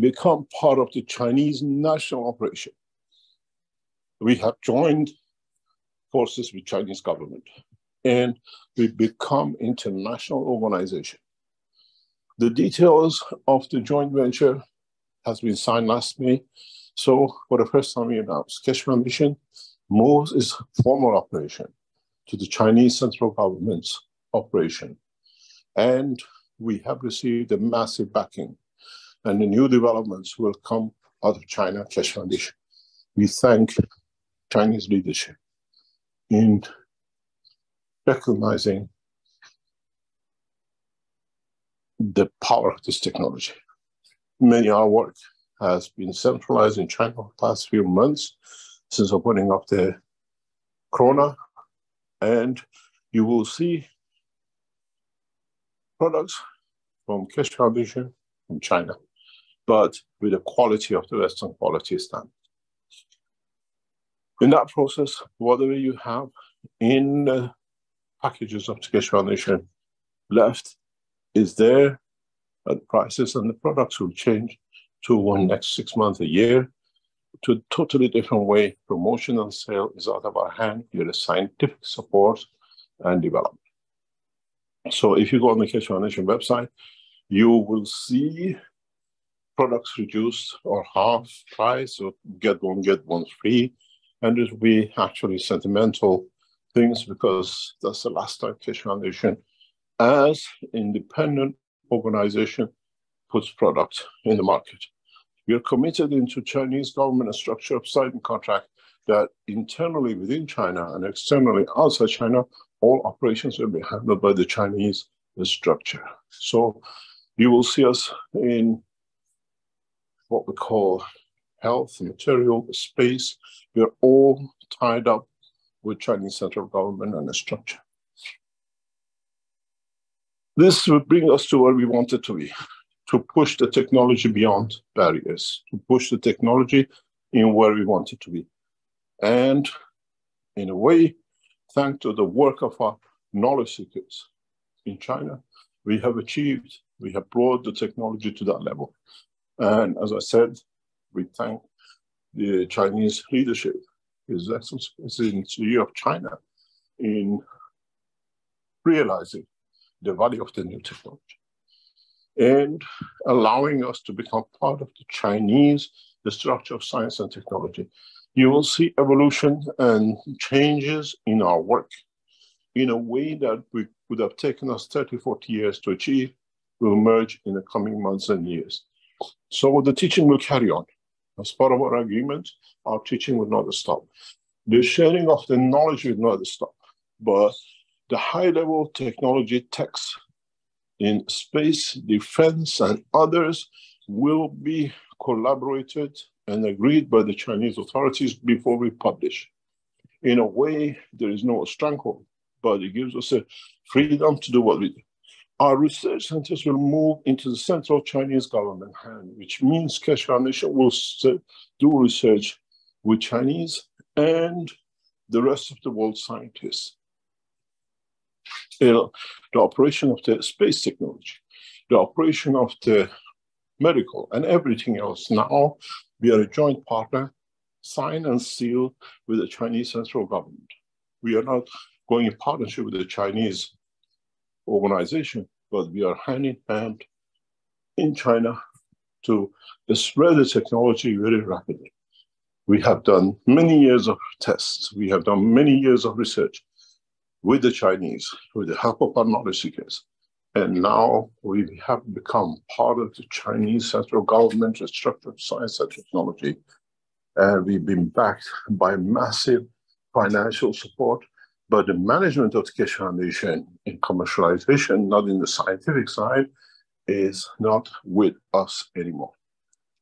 become part of the Chinese national operation. We have joined forces with Chinese government, and we become international organization. The details of the joint venture has been signed last May. So for the first time, we announced Keshe Foundation moves its formal operation to the Chinese central government's operation. And we have received a massive backing, and the new developments will come out of China Keshe Foundation. We thank Chinese leadership in recognizing the power of this technology. Many of our work has been centralized in China for the past few months since opening up the corona, and you will see products from Keshe Foundation from China, but with the quality of the Western quality standard. In that process, whatever you have in the packages of the Keshe Foundation left is there, but the prices and the products will change to one next 6 months, a year, to a totally different way. Promotion and sale is out of our hand. You're the scientific support and development. So if you go on the Keshe Foundation website, you will see products reduced or half price, or get one free. And it will be actually sentimental things, because that's the last time Keshe Foundation, as independent organization, puts products in the market. We are committed into Chinese government structure of signing contract that internally within China and externally outside China, all operations will be handled by the Chinese structure. So you will see us in what we call health, material, space. We are all tied up with Chinese central government and the structure. This will bring us to where we wanted to be, to push the technology beyond barriers, to push the technology in where we want it to be. And in a way, thanks to the work of our knowledge seekers in China, we have brought the technology to that level. And as I said, we thank the Chinese leadership, His Excellency of China, in realizing the value of the new technology and allowing us to become part of the Chinese, the structure of science and technology. You will see evolution and changes in our work in a way that would have taken us 30, 40 years to achieve, will emerge in the coming months and years. So the teaching will carry on. As part of our agreement, our teaching will not stop. The sharing of the knowledge will not stop, but the high-level technology texts in space, defense, and others will be collaborated and agreed by the Chinese authorities before we publish. In a way, there is no stranglehold, but it gives us a freedom to do what we do. Our research centers will move into the central Chinese government hand, which means Keshe Foundation will do research with Chinese and the rest of the world scientists. The operation of the space technology, the operation of the medical and everything else. Now we are a joint partner, signed and sealed with the Chinese central government. We are not going in partnership with the Chinese organization, but we are hand in hand in China to spread the technology very rapidly. We have done many years of tests. We have done many years of research with the Chinese, with the help of our knowledge seekers. And now we have become part of the Chinese central government structure of science and technology. And we've been backed by massive financial support. But the management of the Keshe Foundation in commercialization, not in the scientific side, is not with us anymore.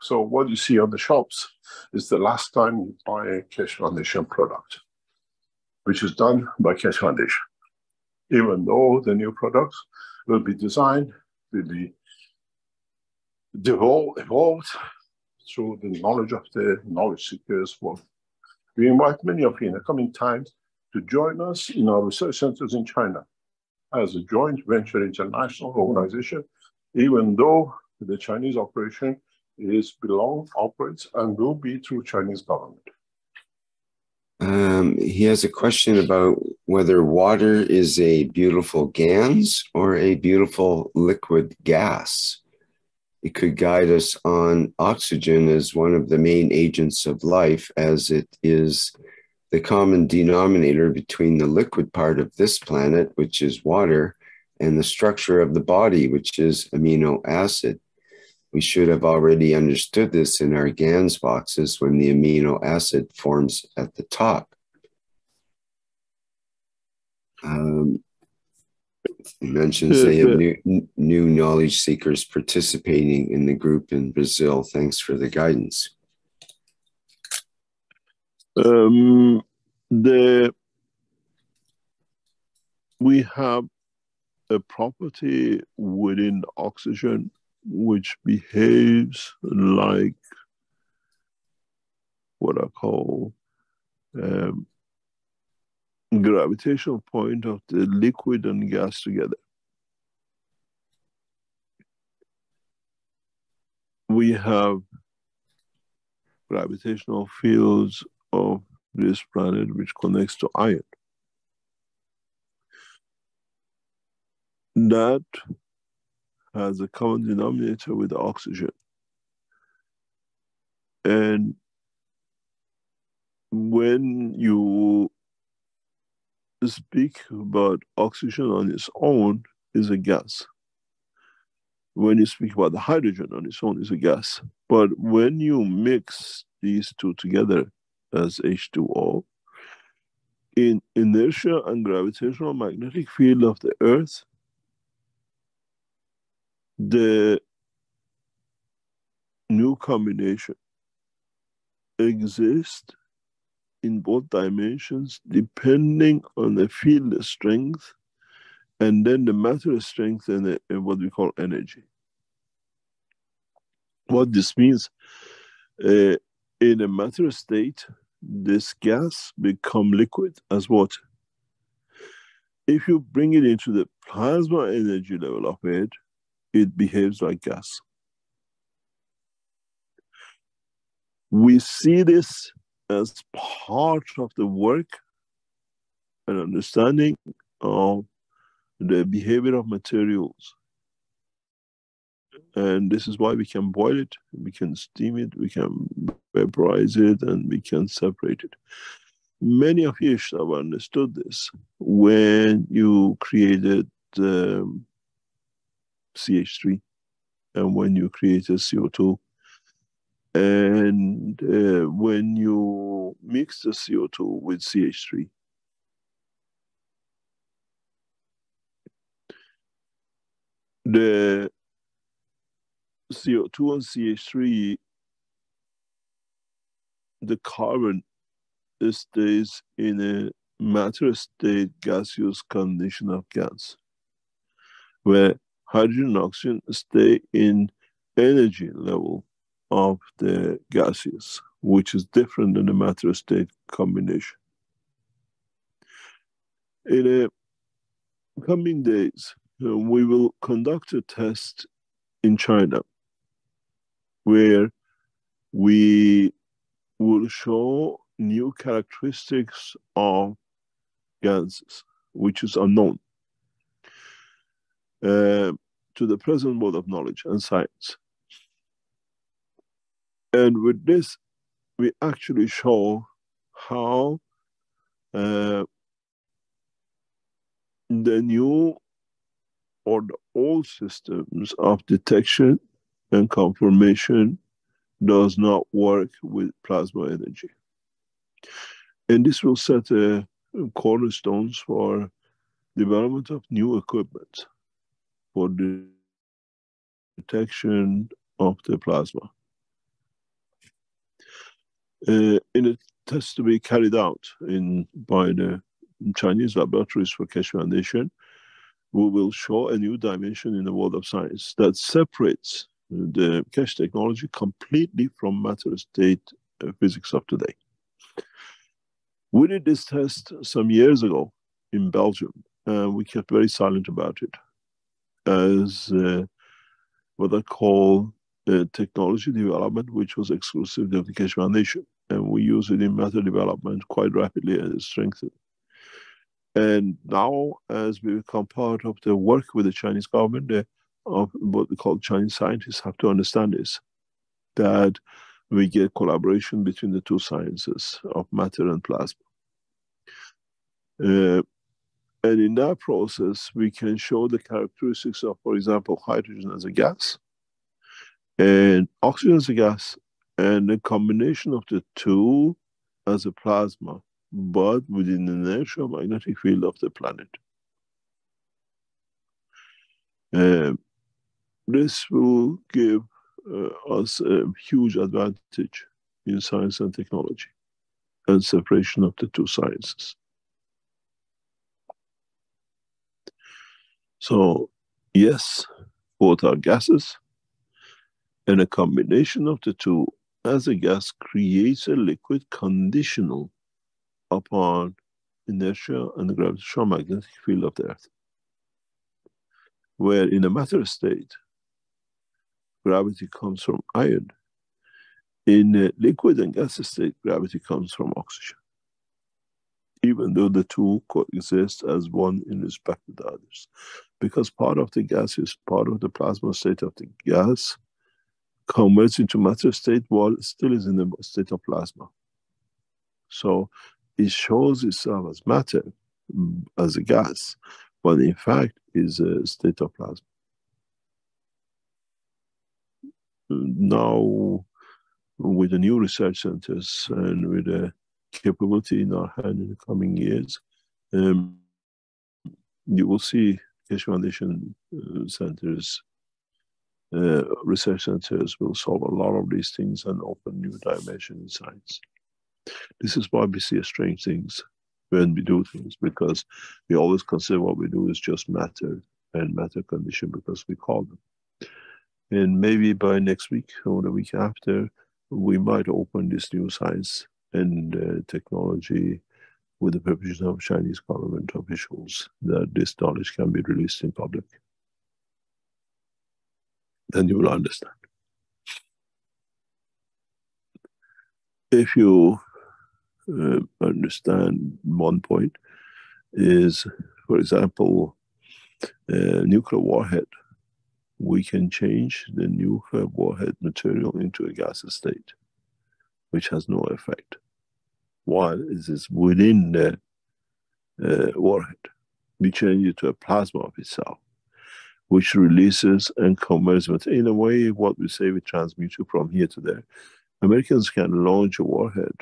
So what you see on the shops is the last time you buy a Keshe Foundation product, which is done by Keshe Foundation. Even though the new products will be designed, will be evolved through the knowledge of the knowledge seekers. We invite many of you in the coming times to join us in our research centers in China as a joint venture international organization, even though the Chinese operation operates, and will be through Chinese government. He has a question about whether water is a beautiful GANs or a beautiful liquid gas. It could guide us on oxygen as one of the main agents of life, as it is the common denominator between the liquid part of this planet, which is water, and the structure of the body, which is amino acid. We should have already understood this in our GANs boxes when the amino acid forms at the top. He mentions they have new knowledge seekers participating in the group in Brazil. Thanks for the guidance. We have a property within oxygen which behaves like what I call gravitational point of the liquid and gas together. We have gravitational fields of this planet which connects to iron. That has a common denominator with oxygen. And when you speak about oxygen on its own, is a gas. When you speak about the hydrogen on its own, is a gas. But when you mix these two together as H2O, in inertia and gravitational magnetic field of the Earth, the new combination exists in both dimensions depending on the field strength and then the matter strength and what we call energy. What this means, in a matter state, this gas become liquid as water. If you bring it into the plasma energy level of it, it behaves like gas. We see this as part of the work and understanding of the behavior of materials. And this is why we can boil it, we can steam it, we can vaporize it, and we can separate it. Many of you should have understood this when you created CH3 and when you created CO2. And when you mix the CO2 with CH3, the CO2 and CH3, the carbon stays in a matter state gaseous condition of gas, where hydrogen and oxygen stay in energy level of the gaseous, which is different than the matter state combination. In the coming days, we will conduct a test in China where we will show new characteristics of gases, which is unknown to the present world of knowledge and science. And with this, we actually show how the new or the old systems of detection and confirmation does not work with plasma energy. And this will set cornerstones for development of new equipment for the detection of the plasma. In a test to be carried out by the Chinese laboratories for Keshe Foundation, we will show a new dimension in the world of science that separates the Keshe technology completely from matter state physics of today. We did this test some years ago in Belgium, and we kept very silent about it as what I call technology development, which was exclusively of the Keshe Foundation. And we use it in matter development quite rapidly and strengthened. And now, as we become part of the work with the Chinese government, of what we call Chinese scientists have to understand this, that we get collaboration between the two sciences of matter and plasma. And in that process, we can show the characteristics of, for example, hydrogen as a gas and oxygen as a gas, and the combination of the two as a plasma, but within the inertial magnetic field of the planet. This will give us a huge advantage in science and technology and separation of the two sciences. So, yes, both are gases, and a combination of the two as a gas creates a liquid conditional upon inertia and the gravitational magnetic field of the Earth. Where in a matter state, gravity comes from iron. In a liquid and gas state, gravity comes from oxygen, even though the two coexist as one in respect to the others. Because part of the gas is part of the plasma state of the gas, converts into matter state while it still is in the state of plasma. So it shows itself as matter, as a gas, but in fact is a state of plasma. Now, with the new research centers and with the capability in our hand in the coming years, you will see Keshe Foundation centers, research centers will solve a lot of these things and open new dimensions in science. This is why we see strange things when we do things, because we always consider what we do is just matter and matter condition because we call them. And maybe by next week or the week after, we might open this new science and technology with the permission of Chinese government officials, that this knowledge can be released in public. Then you will understand. If you understand one point is, for example, nuclear warhead, we can change the nuclear warhead material into a gas state, which has no effect, while it is within the warhead. We change it to a plasma of itself, which releases and converts material. In a way, what we say, we transmute it from here to there. Americans can launch a warhead,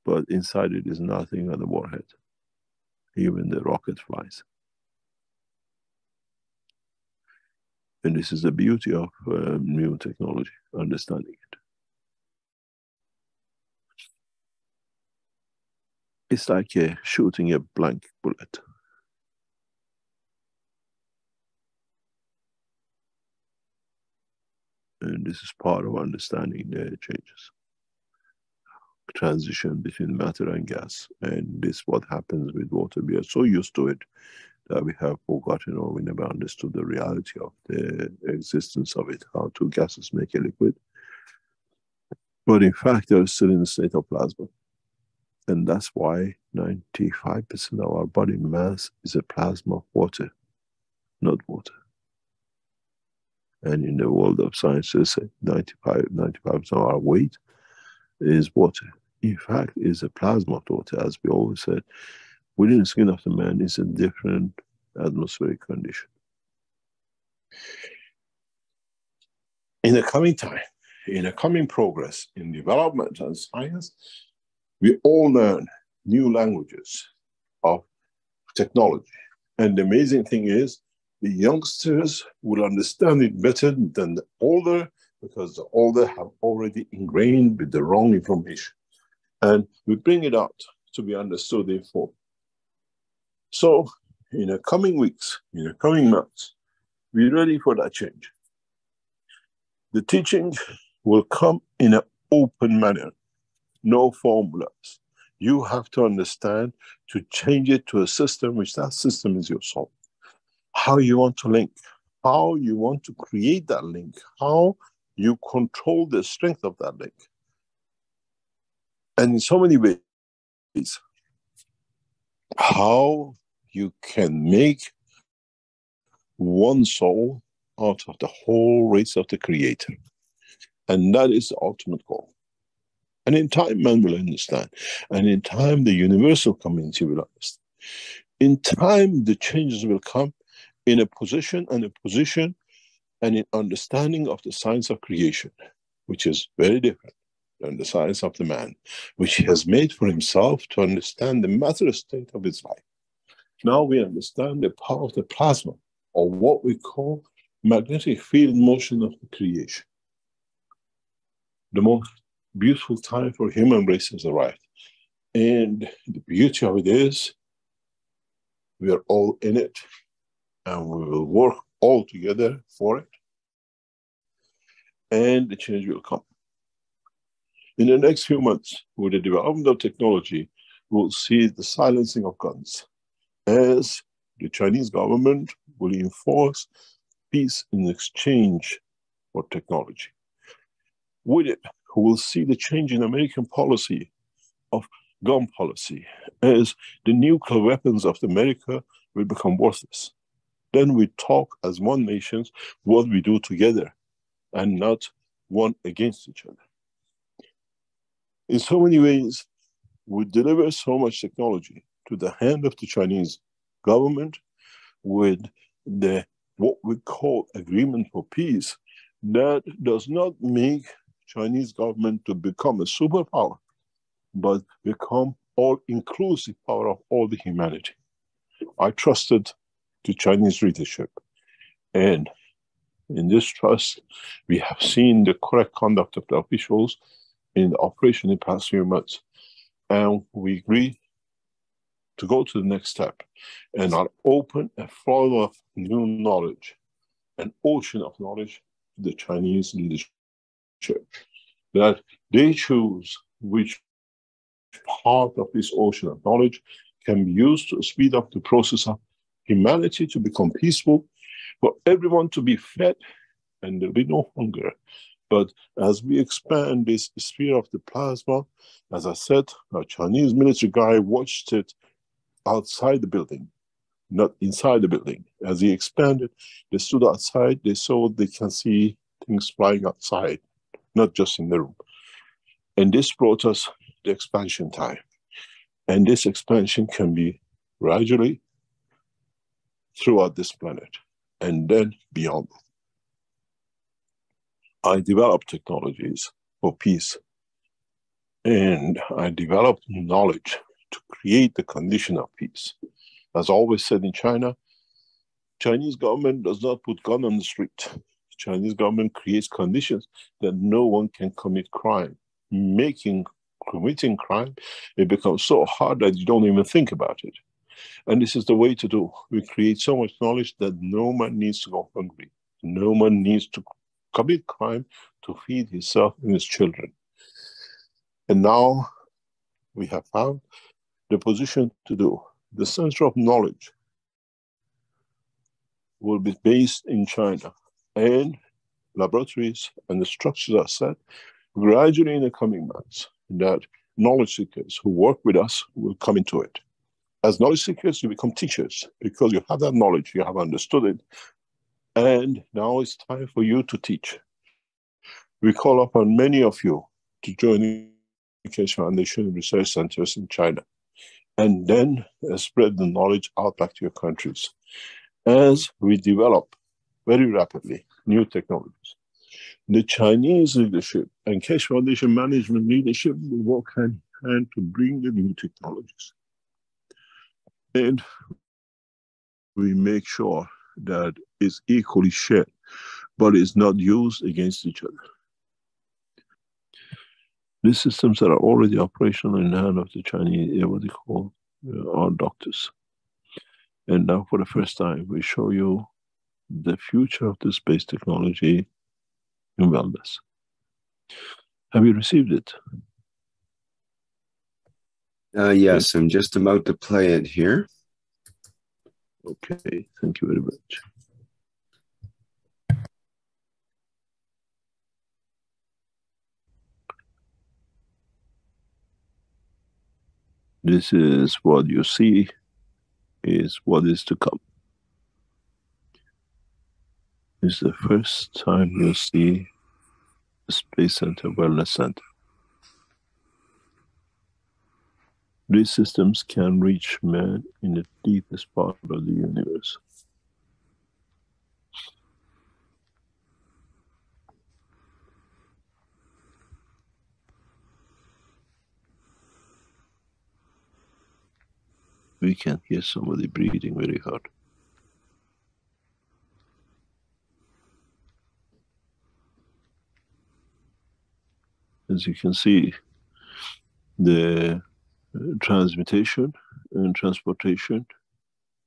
but inside it is nothing on the warhead. Even the rocket flies. And this is the beauty of new technology, understanding it. It's like shooting a blank bullet. And this is part of understanding the changes. Transition between matter and gas. And this is what happens with water. We are so used to it that we have forgotten or we never understood the reality of the existence of it, how two gases make a liquid. But in fact, they're still in the state of plasma. And that's why 95% of our body mass is a plasma of water, not water. And in the world of science, they say 95% of our weight is water. In fact, it's a plasma of water, as we always said. Within the skin of the man is a different atmospheric condition. In the coming time, in the coming progress in development and science, we all learn new languages of technology. And the amazing thing is, the youngsters will understand it better than the older, because the older have already ingrained with the wrong information. And we bring it out to be understood, therefore. So, in the coming weeks, in the coming months, be ready for that change. The teaching will come in an open manner, no formulas. You have to understand to change it to a system, which that system is your soul. How you want to link how you want to create that link, how you control the strength of that link. And in so many ways, how you can make one soul out of the whole race of the Creator. And that is the ultimate goal. And in time, man will understand. And in time, the universal community will understand. In time, the changes will come in a position and in understanding of the science of creation, which is very different than the science of the man, which he has made for himself to understand the matter state of his life. Now we understand the power of the plasma, or what we call magnetic field motion of the creation. The most beautiful time for human race has arrived. And the beauty of it is, we are all in it, and we will work all together for it, and the change will come. In the next few months, with the development of technology, we'll see the silencing of guns, as the Chinese government will enforce peace in exchange for technology. With it, we'll see the change in American policy of gun policy, as the nuclear weapons of America will become worthless. Then we talk as one nation what we do together, and not one against each other. In so many ways, we deliver so much technology to the hand of the Chinese government with the what we call agreement for peace, that does not make Chinese government to become a superpower, but become all-inclusive power of all the humanity. I trusted the Chinese leadership, and in this trust, we have seen the correct conduct of the officials in the operation in the past few months. And we agree to go to the next step and are open a flow of new knowledge, an ocean of knowledge to the Chinese leadership, that they choose which part of this ocean of knowledge can be used to speed up the process of humanity to become peaceful, for everyone to be fed, and there'll be no hunger. But as we expand this sphere of the plasma, as I said, a Chinese military guy watched it outside the building, not inside the building. As he expanded, they stood outside, they saw they can see things flying outside, not just in the room. And this brought us the expansion time. And this expansion can be gradually throughout this planet, and then beyond. I developed technologies for peace, and I developed knowledge to create the condition of peace. As always said in China, Chinese government does not put gun on the street. Chinese government creates conditions that no one can commit crime. Committing crime, it becomes so hard that you don't even think about it. And this is the way to do. We create so much knowledge that no man needs to go hungry. No man needs to commit crime to feed himself and his children. And now we have found the position to do. The center of knowledge will be based in China, and laboratories and the structures are set gradually in the coming months, that knowledge seekers who work with us will come into it. As knowledge seekers, you become teachers because you have that knowledge, you have understood it, and now it's time for you to teach. We call upon many of you to join the Keshe Foundation research centers in China, and then spread the knowledge out back to your countries as we develop very rapidly new technologies. The Chinese leadership and Keshe Foundation management leadership will work hand in hand to bring the new technologies. And we make sure that it's equally shared, but it's not used against each other. These systems that are already operational in the hand of the Chinese, what they call our doctors. And now for the first time, we show you the future of the space technology in wellness. Have you received it? Yes, I'm just about to play it here. Okay, thank you very much. This is what you see, is what is to come. It's the first time you see the Space Center Wellness Center. These systems can reach man in the deepest part of the universe. We can hear somebody breathing very hard. As you can see, the transmutation and transportation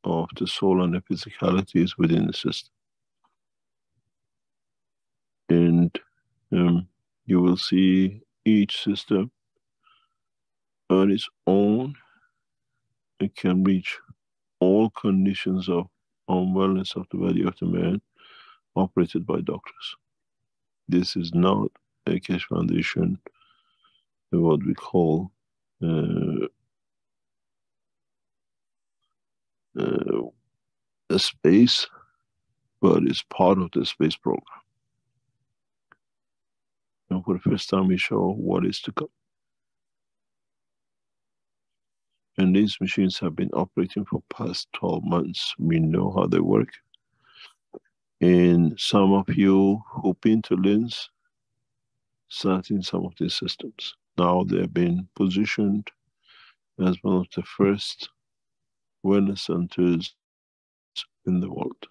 of the soul and the physicality is within the system. And you will see each system on its own. It can reach all conditions of unwellness of the body of the man operated by doctors. This is not a Keshe Foundation, what we call a space, but it's part of the space program. And for the first time, we show what is to come. And these machines have been operating for past 12 months. We know how they work. And some of you who've been to LINS sat in some of these systems. Now they've been positioned as one of the first wellness centers in the world.